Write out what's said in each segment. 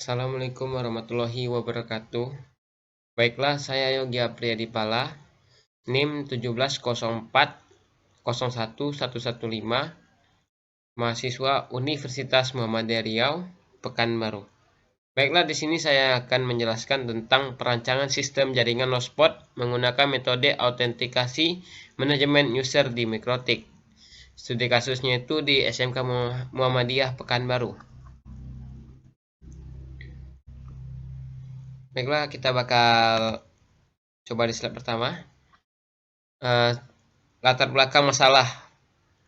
Assalamualaikum warahmatullahi wabarakatuh. Baiklah, saya Yogi Apriyadipala, NIM 17040111115, mahasiswa Universitas Muhammadiyah Riau, Pekanbaru. Baiklah, di sini saya akan menjelaskan tentang perancangan sistem jaringan hotspot menggunakan metode autentikasi manajemen user di Mikrotik. Studi kasusnya itu di SMK Muhammadiyah Pekanbaru. Baiklah, kita bakal coba di slide pertama. Latar belakang masalah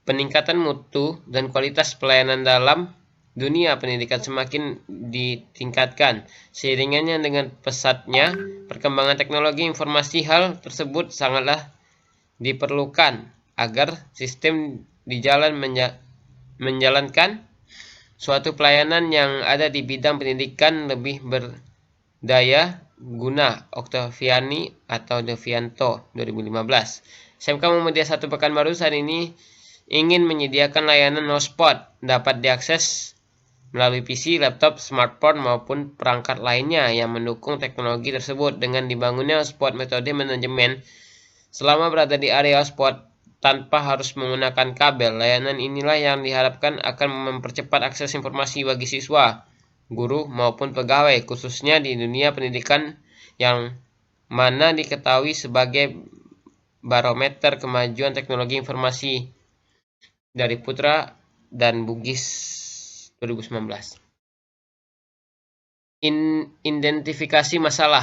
peningkatan mutu dan kualitas pelayanan dalam dunia pendidikan semakin ditingkatkan. Seiringannya dengan pesatnya perkembangan teknologi informasi, hal tersebut sangatlah diperlukan agar sistem menjalankan suatu pelayanan yang ada di bidang pendidikan lebih berdaya guna. Oktaviani atau Devianto 2015. SMK Muhammadiyah 1 Pekanbaru saat ini ingin menyediakan layanan hotspot dapat diakses melalui PC, laptop, smartphone maupun perangkat lainnya yang mendukung teknologi tersebut. Dengan dibangunnya hotspot metode manajemen selama berada di area hotspot tanpa harus menggunakan kabel, layanan inilah yang diharapkan akan mempercepat akses informasi bagi siswa, guru maupun pegawai, khususnya di dunia pendidikan yang mana diketahui sebagai barometer kemajuan teknologi informasi dari Putra dan Bugis 2019. Identifikasi masalah.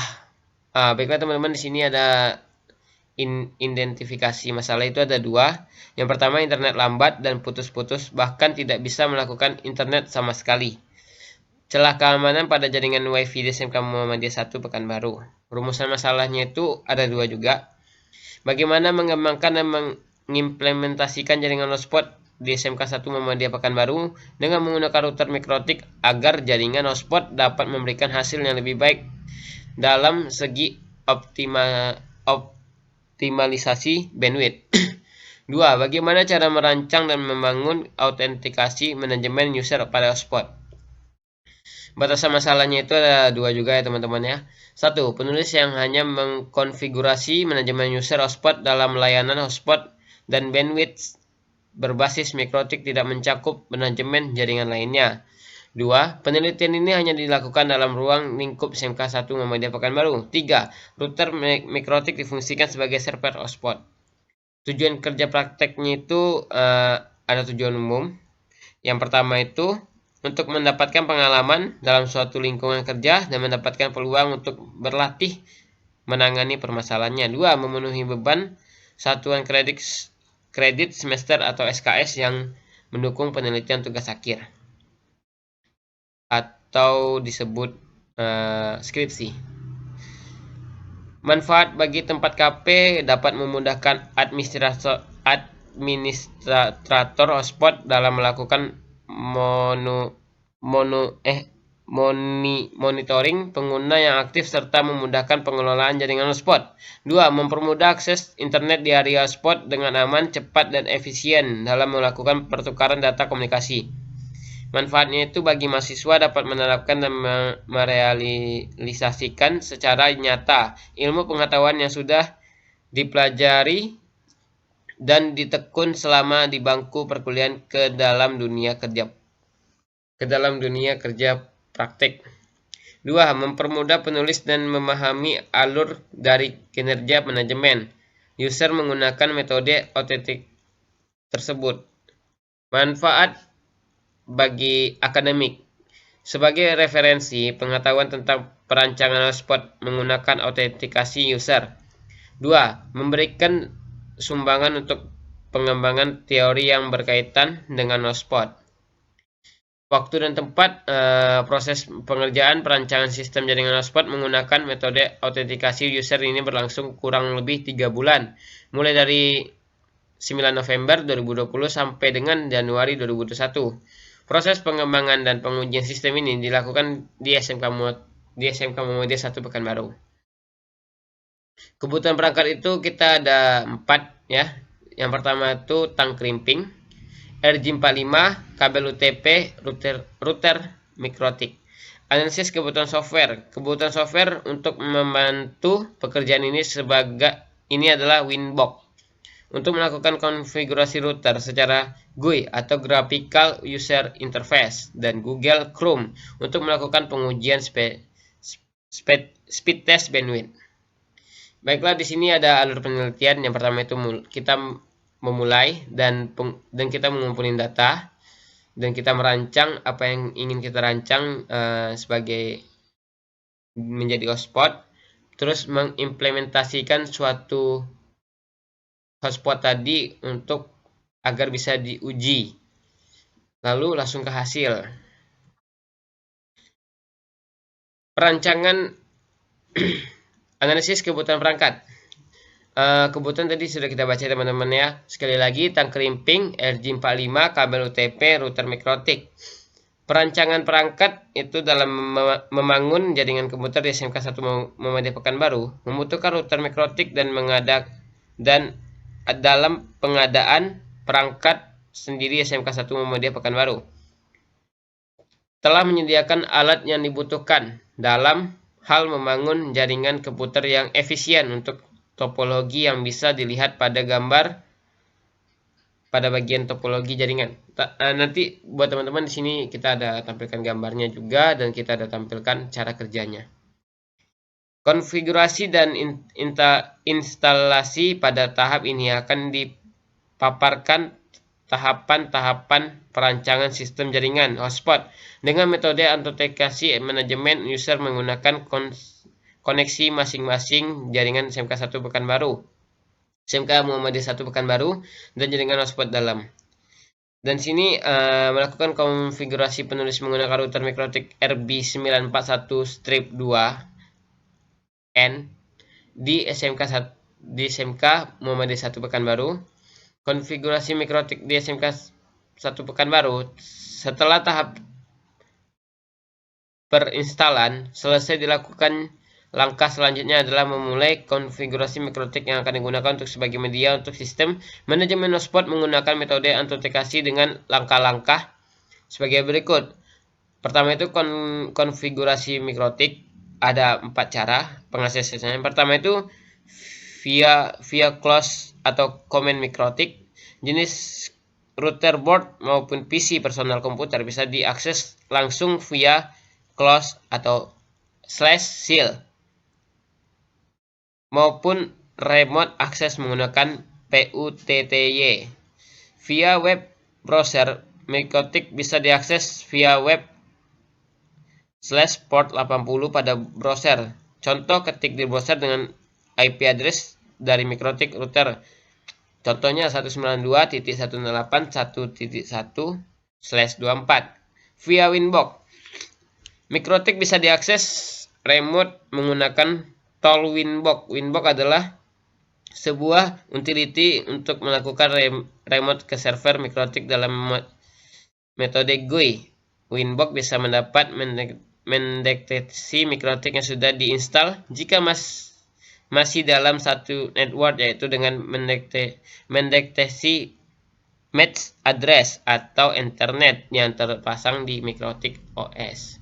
Baiklah teman-teman, di sini ada identifikasi masalah itu ada dua. Yang pertama, internet lambat dan putus-putus, bahkan tidak bisa melakukan internet sama sekali. Celah keamanan pada jaringan WiFi di SMK Muhammadiyah 1 Pekanbaru. Rumusan masalahnya itu ada dua juga. Bagaimana mengembangkan dan mengimplementasikan jaringan hotspot di SMK 1 Muhammadiyah Pekanbaru dengan menggunakan router Mikrotik agar jaringan hotspot dapat memberikan hasil yang lebih baik dalam segi optimalisasi bandwidth. 2. Bagaimana cara merancang dan membangun autentikasi manajemen user pada hotspot. Batasan masalahnya itu ada dua juga ya teman-teman ya. 1. Penulis yang hanya mengkonfigurasi manajemen user hotspot dalam layanan hotspot dan bandwidth berbasis Mikrotik tidak mencakup manajemen jaringan lainnya. 2. Penelitian ini hanya dilakukan dalam ruang lingkup SMK 1 Muhammadiyah Pekanbaru. 3. Router Mikrotik difungsikan sebagai server hotspot. Tujuan kerja prakteknya itu ada tujuan umum. Yang pertama itu untuk mendapatkan pengalaman dalam suatu lingkungan kerja dan mendapatkan peluang untuk berlatih menangani permasalahannya. 2. Memenuhi beban satuan kredit semester atau SKS yang mendukung penelitian tugas akhir atau disebut skripsi. Manfaat bagi tempat KP dapat memudahkan administrator hotspot dalam melakukan monitoring pengguna yang aktif serta memudahkan pengelolaan jaringan hotspot. 2. Mempermudah akses internet di area hotspot dengan aman, cepat, dan efisien dalam melakukan pertukaran data komunikasi. Manfaatnya itu bagi mahasiswa dapat menerapkan dan merealisasikan secara nyata ilmu pengetahuan yang sudah dipelajari dan ditekun selama di bangku perkuliahan ke dalam dunia kerja praktek. 2. Mempermudah penulis dan memahami alur dari kinerja manajemen user menggunakan metode autentik tersebut. Manfaat bagi akademik. Sebagai referensi pengetahuan tentang perancangan hotspot menggunakan autentikasi user. 2. Memberikan sumbangan untuk pengembangan teori yang berkaitan dengan hotspot. Waktu dan tempat proses pengerjaan perancangan sistem jaringan hotspot menggunakan metode autentikasi user ini berlangsung kurang lebih 3 bulan, mulai dari 9 November 2020 sampai dengan Januari 2021. Proses pengembangan dan pengujian sistem ini dilakukan di SMK Muhammadiyah 1 Pekanbaru. Kebutuhan perangkat itu kita ada 4 ya. Yang pertama itu tang krimping, RJ45, kabel UTP, router Mikrotik. Analisis kebutuhan software. Kebutuhan software untuk membantu pekerjaan ini adalah Winbox. Untuk melakukan konfigurasi router secara GUI atau Graphical User Interface dan Google Chrome untuk melakukan pengujian speed test bandwidth. Baiklah, di sini ada alur penelitian. Yang pertama itu kita memulai dan kita mengumpulkan data dan kita merancang apa yang ingin kita rancang sebagai menjadi hotspot, terus mengimplementasikan suatu hotspot tadi untuk agar bisa diuji, lalu langsung ke hasil. Perancangan analisis kebutuhan perangkat. Kebutuhan tadi sudah kita baca teman-teman ya. Sekali lagi, tang krimping, RJ45, kabel UTP, router mikrotik. Perancangan perangkat itu dalam membangun jaringan komputer di SMK 1 Muhammadiyah Pekanbaru membutuhkan router mikrotik dan dalam pengadaan perangkat sendiri SMK 1 Muhammadiyah Pekanbaru telah menyediakan alat yang dibutuhkan dalam hal membangun jaringan komputer yang efisien untuk topologi yang bisa dilihat pada gambar pada bagian topologi jaringan. Nanti buat teman-teman di sini kita ada tampilkan gambarnya juga dan kita ada tampilkan cara kerjanya. Konfigurasi dan instalasi pada tahap ini akan dipaparkan tahapan-tahapan perancangan sistem jaringan hotspot dengan metode autentikasi manajemen user menggunakan koneksi masing-masing jaringan SMK 1 Pekanbaru, SMK Muhammadiyah 1 Pekanbaru, dan jaringan hotspot dalam. Dan sini melakukan konfigurasi penulis menggunakan router mikrotik RB941-2N di SMK Muhammadiyah 1 Pekanbaru. Konfigurasi mikrotik di SMK 1 Pekanbaru. Setelah tahap perinstalan selesai dilakukan, langkah selanjutnya adalah memulai konfigurasi mikrotik yang akan digunakan untuk sebagai media untuk sistem manajemen hotspot menggunakan metode autentikasi dengan langkah-langkah sebagai berikut. Pertama itu konfigurasi mikrotik. Ada 4 cara pengaksesannya. Yang pertama itu via close atau command mikrotik. Jenis router board maupun PC personal komputer bisa diakses langsung via close atau /seal maupun remote access menggunakan PUTTY. Via web browser, mikrotik bisa diakses via web /port 80 pada browser. Contoh, ketik di browser dengan IP address dari mikrotik router. Contohnya 192.168.1.1/24. Via Winbox, mikrotik bisa diakses remote menggunakan tool Winbox. Winbox adalah sebuah utility untuk melakukan remote ke server mikrotik dalam metode GUI. Winbox bisa mendeteksi mikrotik yang sudah diinstal jika masih dalam satu network, yaitu dengan mendeteksi MAC address atau internet yang terpasang di mikrotik OS.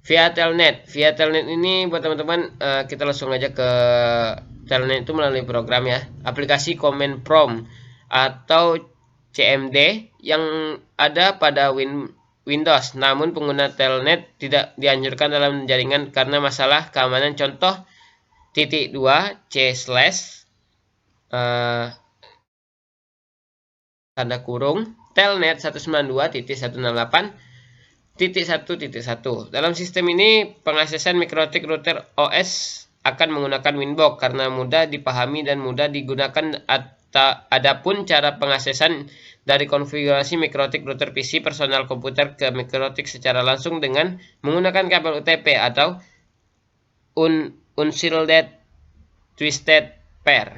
Via telnet. Via telnet ini buat teman-teman, kita langsung aja ke telnet itu melalui program ya. Aplikasi Command Prompt atau CMD yang ada pada Windows. Namun pengguna telnet tidak dianjurkan dalam jaringan karena masalah keamanan. Contoh .2 C/ tanda kurung telnet 192.168.1.1. Dalam sistem ini pengaksesan mikrotik router OS akan menggunakan Winbox karena mudah dipahami dan mudah digunakan. Adapun cara pengaksesan dari konfigurasi mikrotik router PC personal komputer ke mikrotik secara langsung dengan menggunakan kabel UTP atau unshielded twisted pair,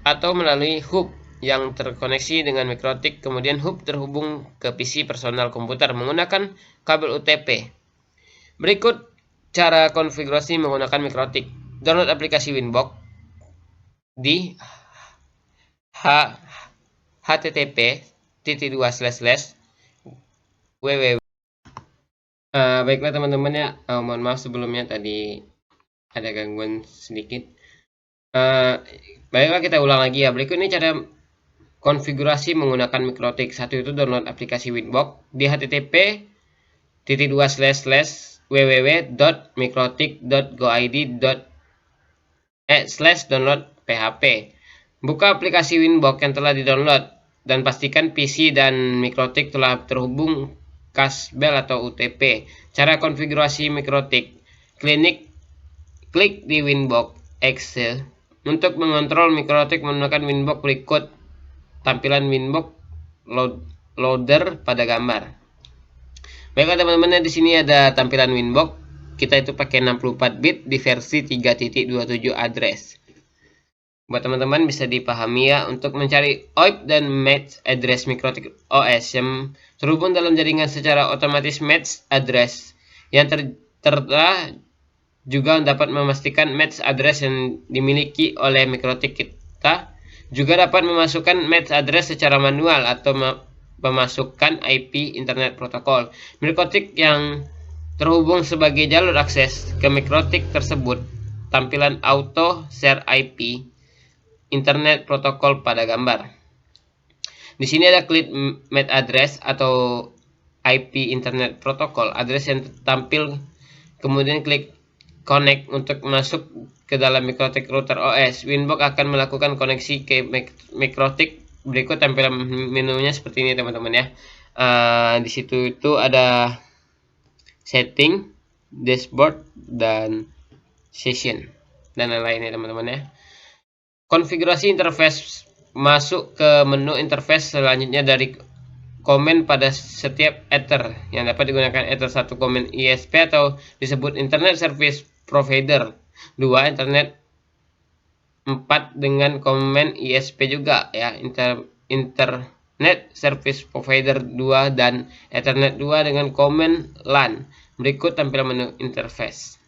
atau melalui hub yang terkoneksi dengan mikrotik, kemudian hub terhubung ke PC personal komputer menggunakan kabel UTP. Berikut cara konfigurasi menggunakan mikrotik. Download aplikasi Winbox di http://www Baiklah teman-teman ya, mohon maaf sebelumnya tadi ada gangguan sedikit. Baiklah kita ulang lagi ya. Berikut ini cara konfigurasi menggunakan Mikrotik. Satu itu download aplikasi Winbox di http://www.mikrotik.goid.download php. Buka aplikasi Winbox yang telah didownload dan pastikan PC dan Mikrotik telah terhubung kasbel atau UTP. Cara konfigurasi Mikrotik. Klik di Winbox Excel. Untuk mengontrol Mikrotik menggunakan Winbox, berikut tampilan Winbox loader pada gambar. Baiklah teman-teman, di sini ada tampilan Winbox. Kita itu pakai 64 bit di versi 3.27 address. Buat teman-teman bisa dipahami ya, untuk mencari OIP dan match address Mikrotik OS yang terhubung dalam jaringan secara otomatis match address yang tertera juga dapat memastikan match address yang dimiliki oleh Mikrotik kita. Juga dapat memasukkan match address secara manual atau memasukkan IP Internet Protokol. Mikrotik yang terhubung sebagai jalur akses ke Mikrotik tersebut, tampilan auto share IP Internet Protokol pada gambar. Di sini ada klik MAC address atau IP Internet Protokol, address yang tampil, kemudian klik Connect untuk masuk ke dalam Mikrotik router OS. Winbox akan melakukan koneksi ke Mikrotik. Berikut tampilan menunya seperti ini teman-teman ya. Di situ itu ada setting, dashboard, dan session dan lain-lainnya teman-teman ya. Konfigurasi interface. Masuk ke menu interface selanjutnya dari komen pada setiap Ether yang dapat digunakan Ether 1 komen ISP atau disebut Internet Service Provider. 2 Internet 4 dengan komen ISP juga ya, Internet Service Provider 2 dan Ethernet 2 dengan komen LAN. Berikut tampilan menu interface.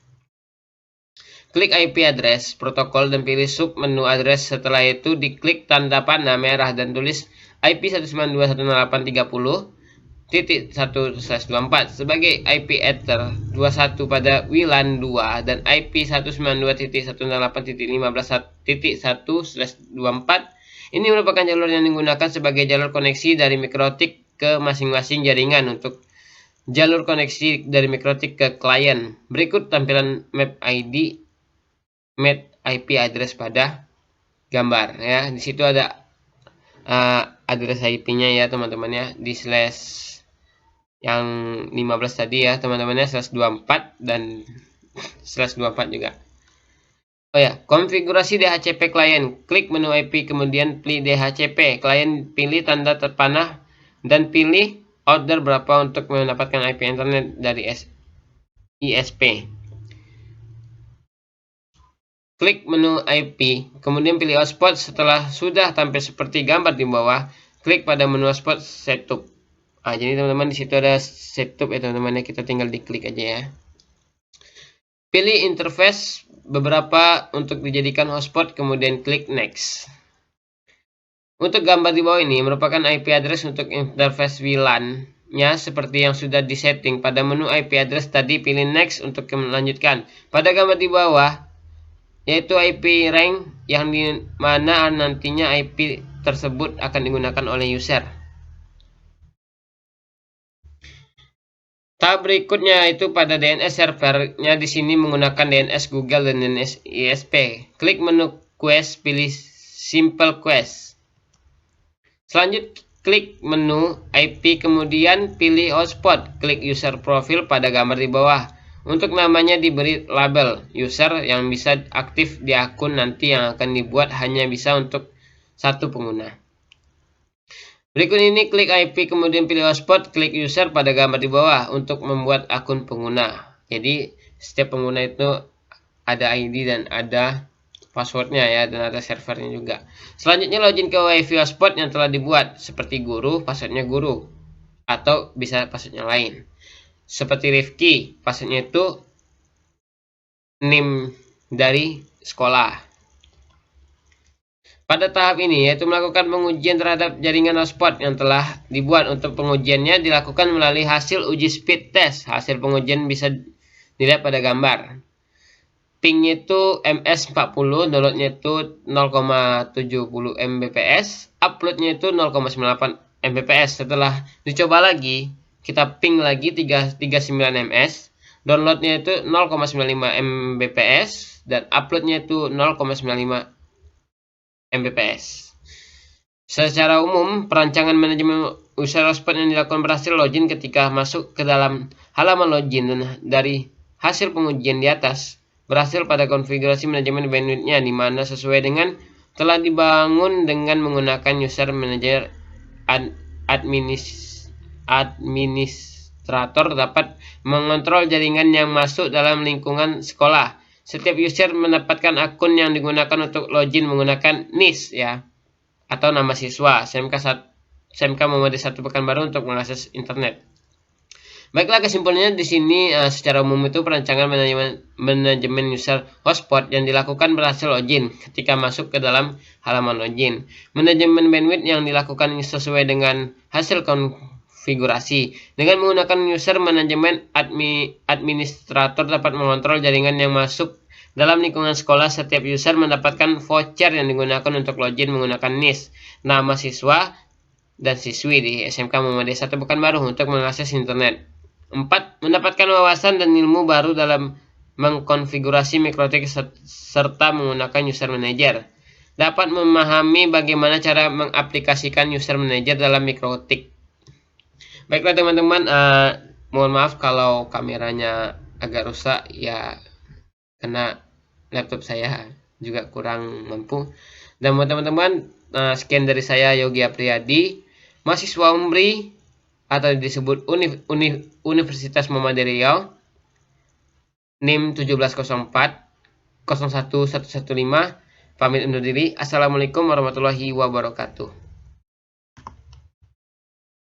Klik IP address protokol dan pilih sub menu address. Setelah itu diklik tanda panah merah dan tulis IP 192.168.1/24 sebagai IP Ether 21 pada WLAN 2 dan IP 192.168.15.1/24. Ini merupakan jalur yang digunakan sebagai jalur koneksi dari Mikrotik ke masing-masing jaringan. Untuk jalur koneksi dari Mikrotik ke klien, berikut tampilan map ID IP address pada gambar ya. Di situ ada address IP-nya ya teman-teman ya, di slash yang 15 tadi ya teman-teman ya, /24 dan /24 juga. Oh ya, konfigurasi DHCP klien. Klik menu IP kemudian pilih DHCP klien, pilih tanda terpanah dan pilih order berapa untuk mendapatkan IP internet dari ISP. Klik menu IP, kemudian pilih hotspot. Setelah sudah tampil seperti gambar di bawah, klik pada menu hotspot setup. Jadi teman-teman di situ ada setup ya teman-teman ya, kita tinggal diklik aja ya. Pilih interface beberapa untuk dijadikan hotspot, kemudian klik next. Untuk gambar di bawah ini merupakan IP address untuk interface WLAN-nya seperti yang sudah disetting. Pada menu IP address tadi pilih next untuk melanjutkan. Pada gambar di bawah yaitu IP rank yang dimana nantinya IP tersebut akan digunakan oleh user. Tahap berikutnya itu pada DNS servernya, di sini menggunakan DNS Google dan DNS ISP. Klik menu Quest, pilih Simple Quest. Selanjutnya klik menu IP kemudian pilih hotspot. Klik user profile pada gambar di bawah. Untuk namanya diberi label user yang bisa aktif di akun nanti yang akan dibuat hanya bisa untuk satu pengguna. Berikut ini klik IP kemudian pilih hotspot, klik user pada gambar di bawah untuk membuat akun pengguna. Jadi setiap pengguna itu ada ID dan ada passwordnya ya, dan ada servernya juga. Selanjutnya login ke wifi hotspot yang telah dibuat, seperti guru, passwordnya guru, atau bisa passwordnya lain. Seperti Rifki, passwordnya itu NIM dari sekolah. Pada tahap ini yaitu melakukan pengujian terhadap jaringan hotspot yang telah dibuat. Untuk pengujiannya dilakukan melalui hasil uji speed test. Hasil pengujian bisa dilihat pada gambar. Pingnya itu ms40, downloadnya itu 0,70 Mbps, uploadnya itu 0,98 Mbps. Setelah dicoba lagi, kita ping lagi 39 ms, downloadnya itu 0,95 Mbps, dan uploadnya itu 0,95 Mbps. Secara umum, perancangan manajemen user hotspot yang dilakukan berhasil login ketika masuk ke dalam halaman login, dan dari hasil pengujian di atas berhasil pada konfigurasi manajemen bandwidth-nya, di mana sesuai dengan telah dibangun dengan menggunakan user manager administrator dapat mengontrol jaringan yang masuk dalam lingkungan sekolah. Setiap user mendapatkan akun yang digunakan untuk login menggunakan NIS ya, atau nama siswa SMK Muhammadiyah 1 Pekanbaru untuk mengakses internet. Baiklah, kesimpulannya di sini secara umum itu perancangan manajemen user hotspot yang dilakukan berhasil login ketika masuk ke dalam halaman login. Manajemen bandwidth yang dilakukan sesuai dengan hasil konfigurasi. Dengan menggunakan user manajemen administrator dapat mengontrol jaringan yang masuk dalam lingkungan sekolah. Setiap user mendapatkan voucher yang digunakan untuk login menggunakan NIS, nama siswa dan siswi di SMK Muhammadiyah 1 Pekanbaru untuk mengakses internet. 4. Mendapatkan wawasan dan ilmu baru dalam mengkonfigurasi mikrotik serta menggunakan user manager. Dapat memahami bagaimana cara mengaplikasikan user manager dalam mikrotik. Baiklah teman-teman, mohon maaf kalau kameranya agak rusak ya, karena laptop saya juga kurang mampu. Dan buat teman-teman, sekian dari saya, Yogi Apriyadi, mahasiswa UMRI atau disebut Universitas Muhammadiyah Riau, NIM 1704 01115. Pamit undur diri. Assalamualaikum warahmatullahi wabarakatuh.